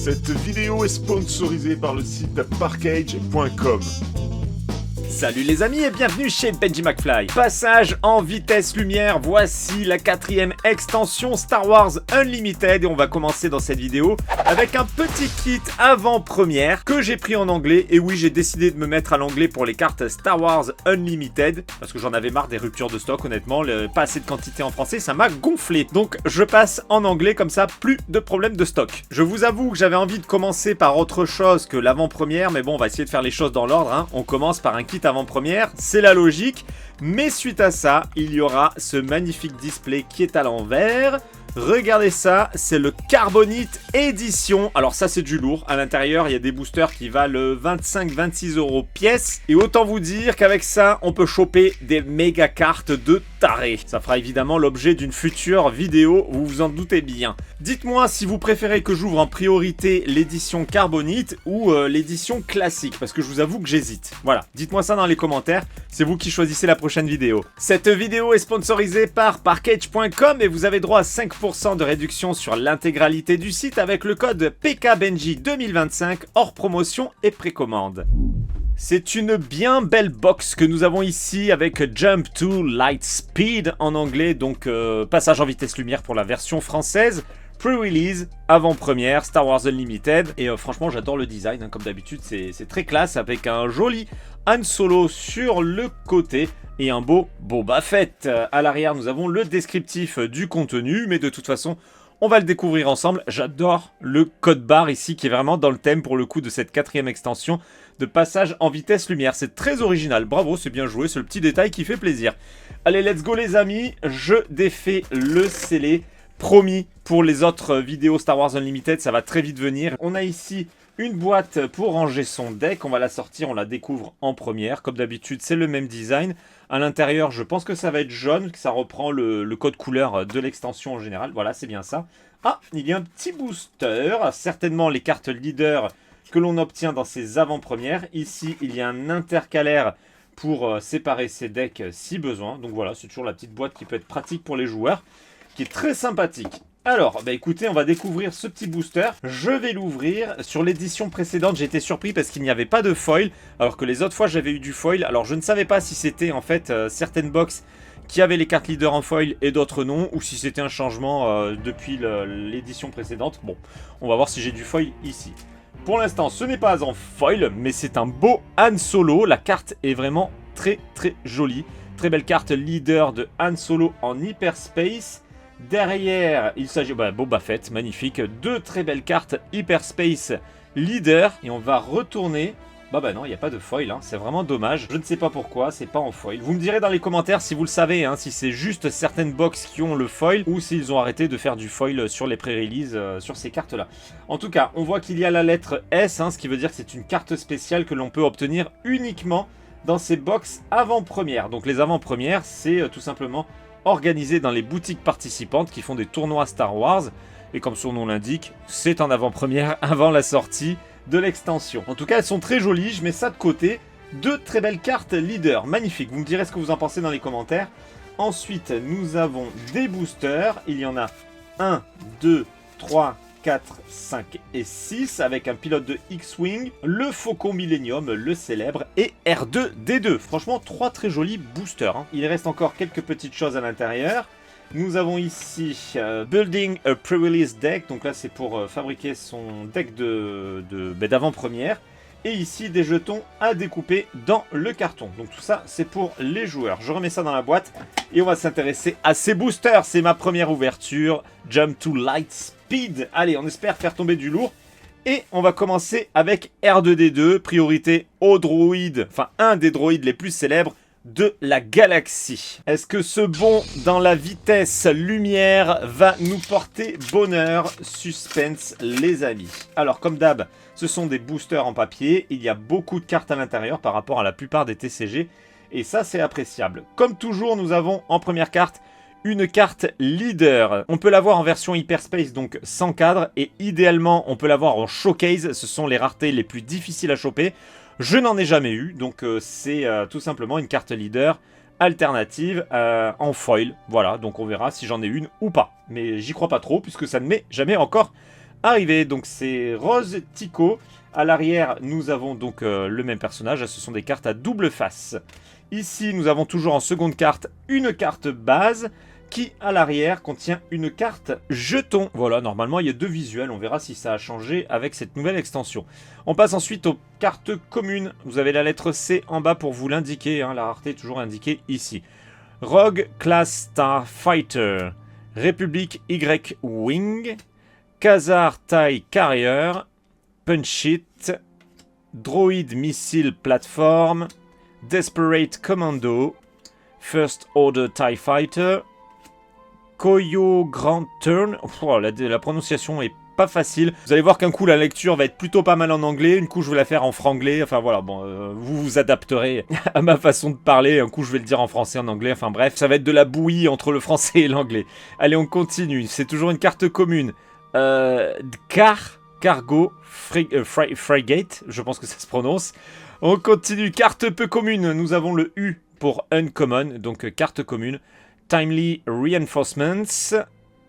Cette vidéo est sponsorisée par le site parkage.com. Salut les amis et bienvenue chez Benji McFly. Passage en vitesse lumière, voici la 4e extension Star Wars Unlimited et on va commencer dans cette vidéo avec un petit kit avant-première que j'ai pris en anglais. Et oui, j'ai décidé de me mettre à l'anglais pour les cartes Star Wars Unlimited parce que j'en avais marre des ruptures de stock, honnêtement, pas assez de quantité en français, ça m'a gonflé. Donc je passe en anglais, comme ça plus de problèmes de stock. Je vous avoue que j'avais envie de commencer par autre chose que l'avant-première, mais bon, on va essayer de faire les choses dans l'ordre, hein. On commence par un kit avant-première, c'est la logique, mais suite à ça, il y aura ce magnifique display qui est à l'envers. Regardez ça, c'est le Carbonite Edition. Alors ça c'est du lourd, à l'intérieur il y a des boosters qui valent 25-26 € pièce. Et autant vous dire qu'avec ça, on peut choper des méga cartes de taré. Ça fera évidemment l'objet d'une future vidéo, vous vous en doutez bien. Dites-moi si vous préférez que j'ouvre en priorité l'édition Carbonite ou l'édition classique, parce que je vous avoue que j'hésite. Voilà, dites-moi ça dans les commentaires, c'est vous qui choisissez la prochaine vidéo. Cette vidéo est sponsorisée par parkage.com et vous avez droit à 5% de réduction sur l'intégralité du site avec le code PKBenji 2025 hors promotion et précommande. C'est une bien belle box que nous avons ici avec Jump to Light Speed en anglais, donc passage en vitesse lumière pour la version française. Pre-release, avant-première, Star Wars Unlimited. Et franchement, j'adore le design, hein, comme d'habitude, c'est très classe avec un joli Han Solo sur le côté et un beau Boba Fett. À l'arrière, nous avons le descriptif du contenu, mais de toute façon, on va le découvrir ensemble. J'adore le code barre ici qui est vraiment dans le thème pour le coup de cette 4e extension de passage en vitesse lumière. C'est très original, bravo, c'est bien joué, c'est le petit détail qui fait plaisir. Allez, let's go les amis, je défais le scellé. Promis, pour les autres vidéos Star Wars Unlimited, ça va très vite venir. On a ici une boîte pour ranger son deck. On va la sortir, on la découvre en première. Comme d'habitude, c'est le même design. À l'intérieur, je pense que ça va être jaune, que ça reprend le code couleur de l'extension en général. Voilà, c'est bien ça. Ah, il y a un petit booster. Certainement les cartes leader que l'on obtient dans ces avant-premières. Ici, il y a un intercalaire pour séparer ces decks si besoin. Donc voilà, c'est toujours la petite boîte qui peut être pratique pour les joueurs, qui est très sympathique. Alors, bah écoutez, on va découvrir ce petit booster. Je vais l'ouvrir. Sur l'édition précédente, j'ai été surpris parce qu'il n'y avait pas de foil, alors que les autres fois, j'avais eu du foil. Alors, je ne savais pas si c'était en fait certaines box qui avaient les cartes leader en foil et d'autres non, ou si c'était un changement depuis l'édition précédente. Bon, on va voir si j'ai du foil ici. Pour l'instant, ce n'est pas en foil, mais c'est un beau Han Solo. La carte est vraiment très très jolie. Très belle carte leader de Han Solo en hyperspace. Derrière, il s'agit Boba Fett, magnifique. Deux très belles cartes Hyperspace Leader. Et on va retourner. Bah non, il n'y a pas de foil, hein. C'est vraiment dommage. Je ne sais pas pourquoi, c'est pas en foil. Vous me direz dans les commentaires si vous le savez, hein, si c'est juste certaines box qui ont le foil ou s'ils ont arrêté de faire du foil sur les pré-release sur ces cartes-là. En tout cas, on voit qu'il y a la lettre S, hein, ce qui veut dire que c'est une carte spéciale que l'on peut obtenir uniquement dans ces box avant-premières. Donc les avant-premières, c'est tout simplement organisé dans les boutiques participantes qui font des tournois Star Wars. Et comme son nom l'indique, c'est en avant-première avant la sortie de l'extension. En tout cas, elles sont très jolies, je mets ça de côté. Deux très belles cartes leader, magnifiques. Vous me direz ce que vous en pensez dans les commentaires. Ensuite, nous avons des boosters. Il y en a 1, 2, 3, 4, 5 et 6 avec un pilote de X-Wing, le Faucon Millennium, le célèbre, et R2-D2. Franchement, 3 très jolis boosters, hein. Il reste encore quelques petites choses à l'intérieur. Nous avons ici Building a Pre-Release Deck, donc là c'est pour fabriquer son deck d'avant-première. Et ici des jetons à découper dans le carton. Donc tout ça c'est pour les joueurs. Je remets ça dans la boîte et on va s'intéresser à ces boosters. C'est ma première ouverture. Jump to Light Speed. Allez, on espère faire tomber du lourd. Et on va commencer avec R2-D2. Priorité au droïde, enfin un des droïdes les plus célèbres de la galaxie. Est-ce que ce bond dans la vitesse lumière va nous porter bonheur? Suspense les amis. Alors comme d'hab, ce sont des boosters en papier. Il y a beaucoup de cartes à l'intérieur par rapport à la plupart des TCG. Et ça c'est appréciable. Comme toujours, nous avons en première carte une carte leader. On peut l'avoir en version hyperspace, donc sans cadre. Et idéalement, on peut l'avoir en showcase. Ce sont les raretés les plus difficiles à choper. Je n'en ai jamais eu, donc c'est tout simplement une carte leader alternative en foil. Voilà, donc on verra si j'en ai une ou pas. Mais j'y crois pas trop, puisque ça ne m'est jamais encore arrivés. Donc c'est Rose Tico. À l'arrière, nous avons donc le même personnage. Ce sont des cartes à double face. Ici, nous avons toujours en seconde carte une carte base qui, à l'arrière, contient une carte jeton. Voilà, normalement, il y a 2 visuels. On verra si ça a changé avec cette nouvelle extension. On passe ensuite aux cartes communes. Vous avez la lettre C en bas pour vous l'indiquer. Hein, la rareté est toujours indiquée ici. Rogue Class Starfighter. République Y Wing. Khazar TIE Carrier. Punch It, Droid Missile Platform, Desperate Commando, First Order TIE Fighter, Koyo Grand Turn. Oh, la prononciation est pas facile. Vous allez voir qu'un coup la lecture va être plutôt pas mal en anglais, une coup je vais la faire en franglais. Enfin voilà, bon, vous vous adapterez à ma façon de parler. Un coup je vais le dire en français, en anglais. Enfin bref, ça va être de la bouillie entre le français et l'anglais. Allez, on continue. C'est toujours une carte commune. Cargo Frigate, je pense que ça se prononce. On continue, carte peu commune, nous avons le U pour Uncommon, donc carte commune. Timely Reinforcements,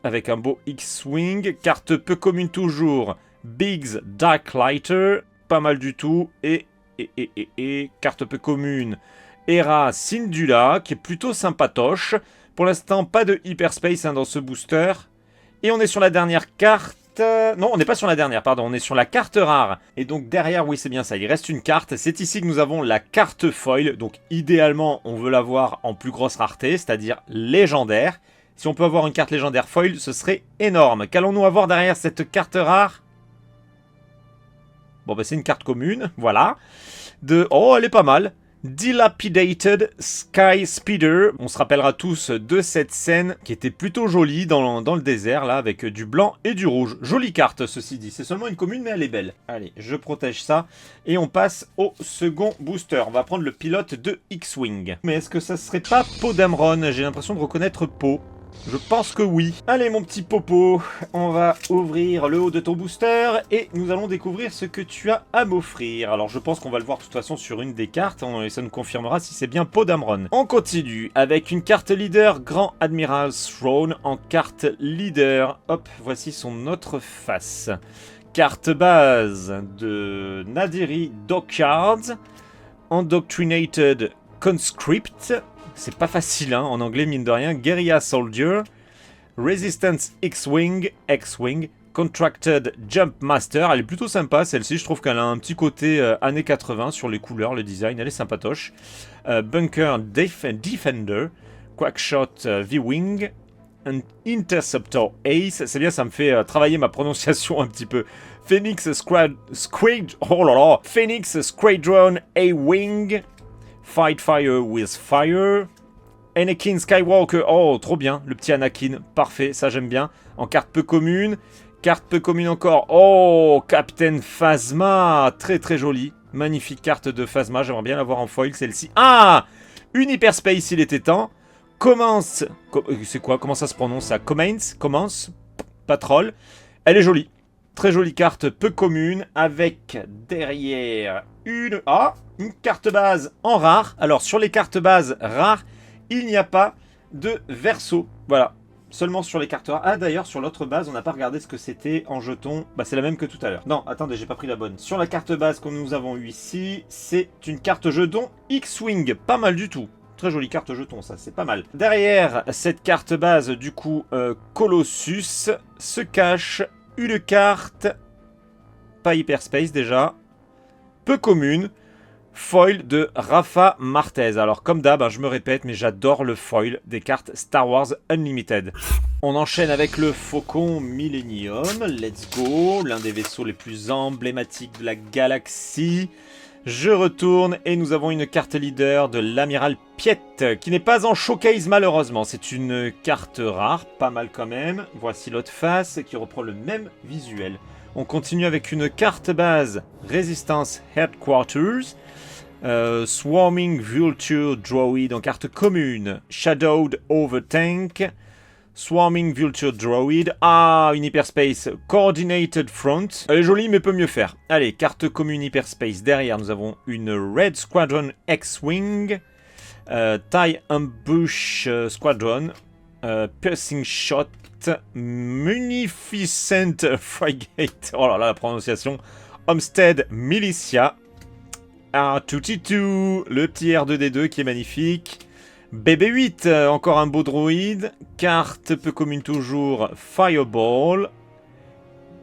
avec un beau X-Wing. Carte peu commune toujours, Biggs Darklighter, pas mal du tout. Et carte peu commune, Hera Syndulla, qui est plutôt sympatoche. Pour l'instant, pas de Hyperspace dans ce booster. Et on est sur la dernière carte. Non, on n'est pas sur la dernière, pardon, on est sur la carte rare. Et donc derrière, oui c'est bien ça, il reste une carte. C'est ici que nous avons la carte foil. Donc idéalement, on veut l'avoir en plus grosse rareté, c'est-à-dire légendaire. Si on peut avoir une carte légendaire foil, ce serait énorme. Qu'allons-nous avoir derrière cette carte rare? Bon bah c'est une carte commune, voilà. Oh, elle est pas mal. Dilapidated Sky Speeder. On se rappellera tous de cette scène qui était plutôt jolie dans le désert, là, avec du blanc et du rouge. Jolie carte, ceci dit. C'est seulement une commune, mais elle est belle. Allez, je protège ça. Et on passe au second booster. On va prendre le pilote de X-Wing. Mais est-ce que ça serait pas Poe Dameron? J'ai l'impression de reconnaître Poe. Je pense que oui. Allez mon petit Popo, on va ouvrir le haut de ton booster et nous allons découvrir ce que tu as à m'offrir. Alors je pense qu'on va le voir de toute façon sur une des cartes et ça nous confirmera si c'est bien Poe Dameron. On continue avec une carte leader Grand Admiral's Throne en carte leader. Hop, voici son autre face. Carte base de Naderi Dockyard, Indoctrinated Conscript. C'est pas facile hein, en anglais mine de rien. Guerrilla Soldier, Resistance X-Wing, X-Wing, Contracted Jump Master. Elle est plutôt sympa celle-ci, je trouve qu'elle a un petit côté années 80 sur les couleurs, le design, elle est sympatoche. Bunker Defender, Quackshot V-Wing, Interceptor Ace. C'est bien, ça me fait travailler ma prononciation un petit peu. Phoenix Squadron A-Wing. Fight Fire with Fire. Anakin Skywalker. Oh, trop bien. Le petit Anakin. Parfait, ça j'aime bien. En carte peu commune. Carte peu commune encore. Oh, Captain Phasma. Très très jolie. Magnifique carte de Phasma. J'aimerais bien l'avoir en foil celle-ci. Ah, une Hyperspace, il était temps. Commence. C'est quoi? Comment ça se prononce ça? Commence. Patrol. Elle est jolie. Très jolie carte peu commune avec derrière une carte base en rare. Alors sur les cartes bases rares, il n'y a pas de verso. Voilà, seulement sur les cartes rares. Ah d'ailleurs sur l'autre base, on n'a pas regardé ce que c'était en jeton. Bah c'est la même que tout à l'heure. Non, attendez, j'ai pas pris la bonne. Sur la carte base que nous avons eue ici, c'est une carte jeton X-Wing. Pas mal du tout. Très jolie carte jeton, ça, c'est pas mal. Derrière cette carte base, du coup, Colossus, se cache une carte, pas Hyperspace déjà, peu commune, foil de Rafa Martez. Alors comme d'hab, je me répète, mais j'adore le foil des cartes Star Wars Unlimited. On enchaîne avec le Faucon Millennium, let's go, l'un des vaisseaux les plus emblématiques de la galaxie. Je retourne et nous avons une carte leader de l'amiral Piet, qui n'est pas en showcase malheureusement. C'est une carte rare, pas mal quand même. Voici l'autre face qui reprend le même visuel. On continue avec une carte base Resistance Headquarters, Swarming Vulture Droid en carte commune, Shadowed Overtank, Swarming Vulture Droid. Ah, une Hyperspace Coordinated Front. Elle est jolie mais peut mieux faire. Allez, carte commune Hyperspace. Derrière, nous avons une Red Squadron X-Wing. TIE Ambush Squadron. Piercing Shot, Munificent Frigate, oh là là la prononciation, Homestead Militia, R2T2, le petit R2D2 qui est magnifique, BB8, encore un beau droïde, carte peu commune toujours, Fireball,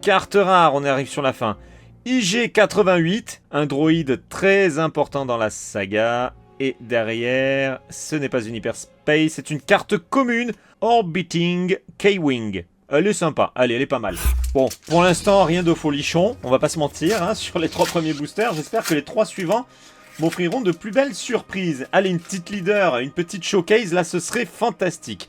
carte rare, on arrive sur la fin, IG88, un droïde très important dans la saga. Et derrière, ce n'est pas une hyperspace, c'est une carte commune, Orbiting K-Wing. Elle est sympa, allez, elle est pas mal. Bon, pour l'instant, rien de folichon, on va pas se mentir, hein, sur les 3 premiers boosters. J'espère que les 3 suivants m'offriront de plus belles surprises. Allez, une petite leader, une petite showcase, là, ce serait fantastique.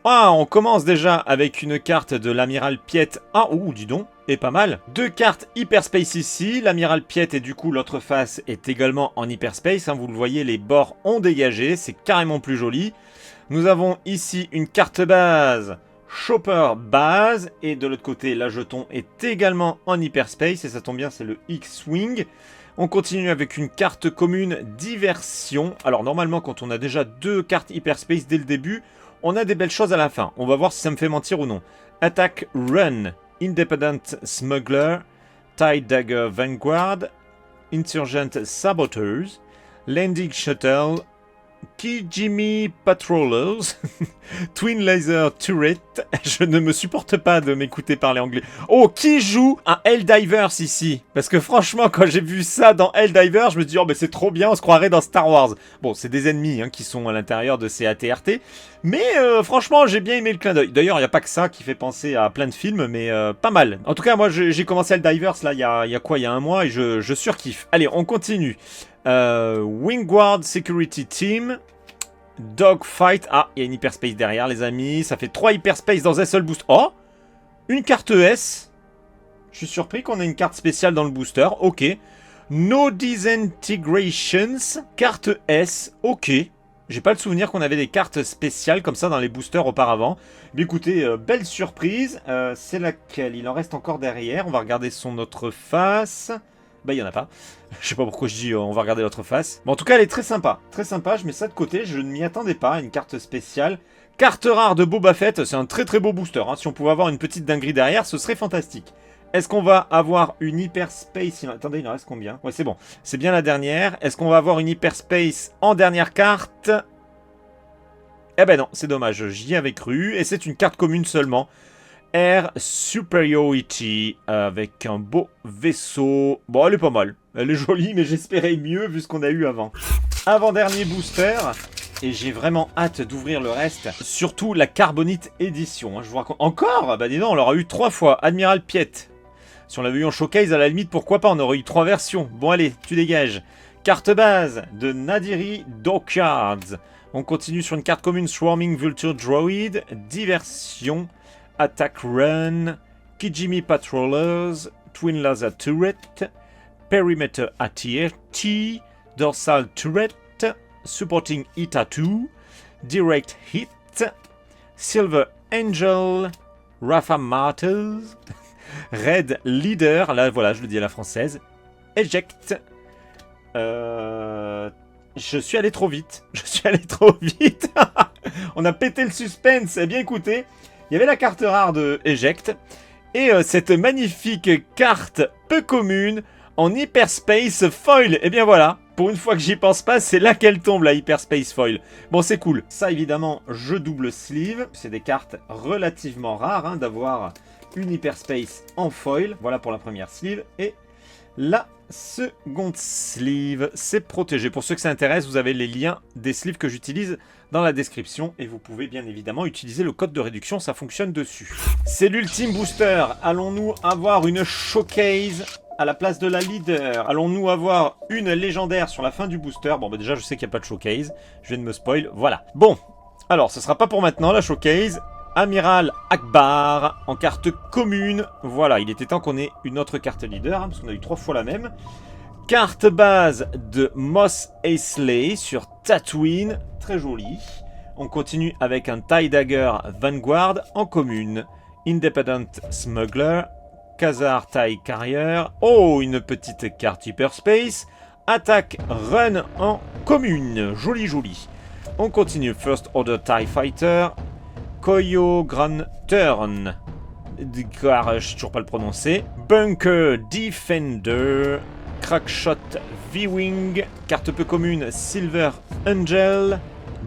Ah, on commence déjà avec une carte de l'Amiral Piet. Ah, ouh, dis donc, et pas mal. 2 cartes Hyperspace ici. L'Amiral Piet et du coup l'autre face est également en Hyperspace. Hein, vous le voyez, les bords ont dégagé. C'est carrément plus joli. Nous avons ici une carte base. Chopper base. Et de l'autre côté, la jeton est également en Hyperspace. Et ça tombe bien, c'est le X-Wing. On continue avec une carte commune Diversion. Alors normalement, quand on a déjà 2 cartes Hyperspace dès le début, on a des belles choses à la fin. On va voir si ça me fait mentir ou non. Attack Run, Independent Smuggler, TIE Dagger Vanguard, Insurgent Saboteurs, Landing Shuttle, Kijimi Patrollers, Twin Laser Turret. Je ne me supporte pas de m'écouter parler anglais. Oh, qui joue un Helldivers ici? Parce que franchement, quand j'ai vu ça dans Helldivers, je me dis, oh, ben c'est trop bien, on se croirait dans Star Wars. Bon, c'est des ennemis hein, qui sont à l'intérieur de ces AT-RT. Mais franchement, j'ai bien aimé le clin d'œil. D'ailleurs, il n'y a pas que ça qui fait penser à plein de films, mais pas mal. En tout cas, moi, j'ai commencé Helldivers là, il y a quoi? Il y a un mois et je surkiffe. Allez, on continue. Wingward Security Team, Dogfight. Ah, il y a une hyperspace derrière, les amis. Ça fait 3 hyperspace dans un seul boost. Oh, une carte ES. Je suis surpris qu'on ait une carte spéciale dans le booster. Ok. No Disintegrations. Carte S. Ok. J'ai pas le souvenir qu'on avait des cartes spéciales comme ça dans les boosters auparavant. Mais écoutez, belle surprise. C'est laquelle? Il en reste encore derrière. On va regarder son autre face. Bah, il n'y en a pas. Je sais pas pourquoi je dis on va regarder l'autre face. Mais en tout cas, elle est très sympa. Très sympa, je mets ça de côté. Je ne m'y attendais pas. Une carte spéciale. Carte rare de Boba Fett. C'est un très très beau booster. Hein. Si on pouvait avoir une petite dinguerie derrière, ce serait fantastique. Est-ce qu'on va avoir une hyperspace? Attendez, il en reste combien? Ouais, c'est bon. C'est bien la dernière. Est-ce qu'on va avoir une hyperspace en dernière carte? Eh ben non, c'est dommage. J'y avais cru. Et c'est une carte commune seulement. Air Superiority avec un beau vaisseau. Bon, elle est pas mal. Elle est jolie, mais j'espérais mieux vu ce qu'on a eu avant. Avant-dernier booster. Et j'ai vraiment hâte d'ouvrir le reste. Surtout la Carbonite édition. Hein, je vous raconte. Encore? Bah dis donc, on l'aura eu 3 fois. Admiral Piet. Si on l'avait eu en showcase, à la limite, pourquoi pas? On aurait eu 3 versions. Bon, allez, tu dégages. Carte base de Nadiri Dockyards. On continue sur une carte commune Swarming Vulture Droid. Diversion. Attack Run, Kijimi Patrollers, Twin Laser Turret, Perimeter AT-RT, Dorsal Turret, Supporting Ita-2, Direct Hit, Silver Angel, Rafa Martyrs, Red Leader, là voilà, je le dis à la française, Eject. Je suis allé trop vite. On a pété le suspense. Eh bien écoutez, il y avait la carte rare de Eject et cette magnifique carte peu commune en Hyperspace Foil. Et bien voilà, pour une fois que j'y pense pas, c'est là qu'elle tombe, la Hyperspace Foil. Bon, c'est cool. Ça, évidemment, je double sleeve. C'est des cartes relativement rares hein, d'avoir une Hyperspace en foil. Voilà pour la première sleeve. Et la seconde sleeve, c'est protégé. Pour ceux que ça intéresse, vous avez les liens des sleeves que j'utilise dans la description et vous pouvez bien évidemment utiliser le code de réduction, ça fonctionne dessus. C'est l'ultime booster. Allons-nous avoir une showcase à la place de la leader? Allons-nous avoir une légendaire sur la fin du booster? Bon, bah déjà, je sais qu'il n'y a pas de showcase. Je viens de me spoil. Voilà. Bon, alors, ce sera pas pour maintenant la showcase. Amiral Akbar en carte commune. Voilà, il était temps qu'on ait une autre carte leader, hein, parce qu'on a eu 3 fois la même. Carte base de Mos Eisley sur Tatooine. Très joli. On continue avec un TIE Dagger Vanguard en commune. Independent Smuggler. Khazar TIE Carrier. Oh, une petite carte Hyperspace. Attack Run en commune. Joli, joli. On continue. First Order TIE Fighter. Koyo Grand Turn. Je sais toujours pas le prononcer. Bunker Defender. Crackshot V-Wing. Carte peu commune Silver Angel.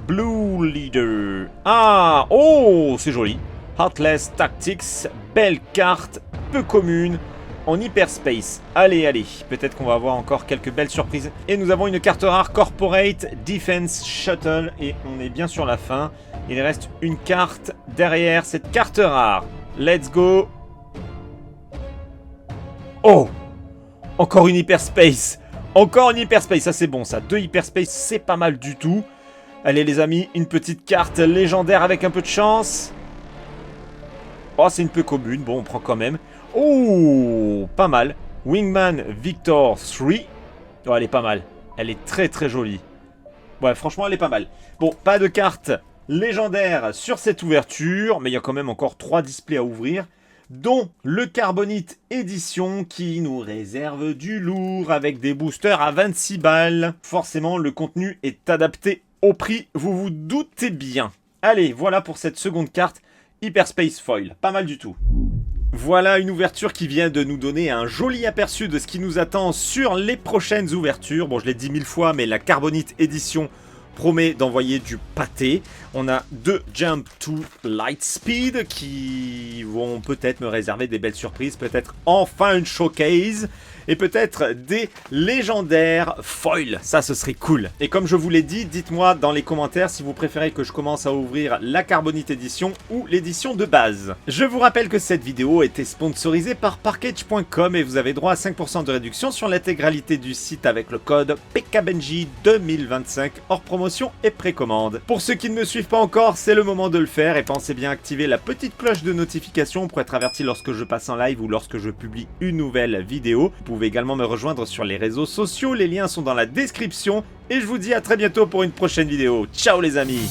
Blue Leader. Ah, oh, c'est joli. Heartless Tactics. Belle carte, peu commune. En hyperspace. Allez, allez. Peut-être qu'on va avoir encore quelques belles surprises. Et nous avons une carte rare Corporate Defense Shuttle. Et on est bien sur la fin. Il reste une carte derrière cette carte rare. Let's go. Oh! Encore une hyperspace. Encore une hyperspace. Ça, c'est bon, ça. 2 hyperspace, c'est pas mal du tout. Allez, les amis. Une petite carte légendaire avec un peu de chance. Oh, c'est une peu commune. Bon, on prend quand même. Oh, pas mal. Wingman Victor 3. Oh, elle est pas mal. Elle est très très jolie. Ouais, franchement, elle est pas mal. Bon, pas de carte légendaire sur cette ouverture, mais il y a quand même encore 3 displays à ouvrir, dont le Carbonite Edition qui nous réserve du lourd avec des boosters à 26 balles. Forcément, le contenu est adapté au prix, vous vous doutez bien. Allez, voilà pour cette seconde carte, Hyperspace Foil. Pas mal du tout. Voilà une ouverture qui vient de nous donner un joli aperçu de ce qui nous attend sur les prochaines ouvertures. Bon, je l'ai dit 1000 fois, mais la Carbonite Edition promet d'envoyer du pâté. On a 2 Jump to Lightspeed qui vont peut-être me réserver des belles surprises, peut-être enfin une showcase et peut-être des légendaires foils. Ça, ce serait cool. Et comme je vous l'ai dit, dites-moi dans les commentaires si vous préférez que je commence à ouvrir la Carbonite Edition ou l'édition de base. Je vous rappelle que cette vidéo était sponsorisée par Parkage.com et vous avez droit à 5% de réduction sur l'intégralité du site avec le code PKBenji 2025 hors promotion et précommande. Pour ceux qui ne me suivent pas encore, c'est le moment de le faire et pensez bien activer la petite cloche de notification pour être averti lorsque je passe en live ou lorsque je publie une nouvelle vidéo. Vous pouvez également me rejoindre sur les réseaux sociaux, les liens sont dans la description et je vous dis à très bientôt pour une prochaine vidéo. Ciao les amis!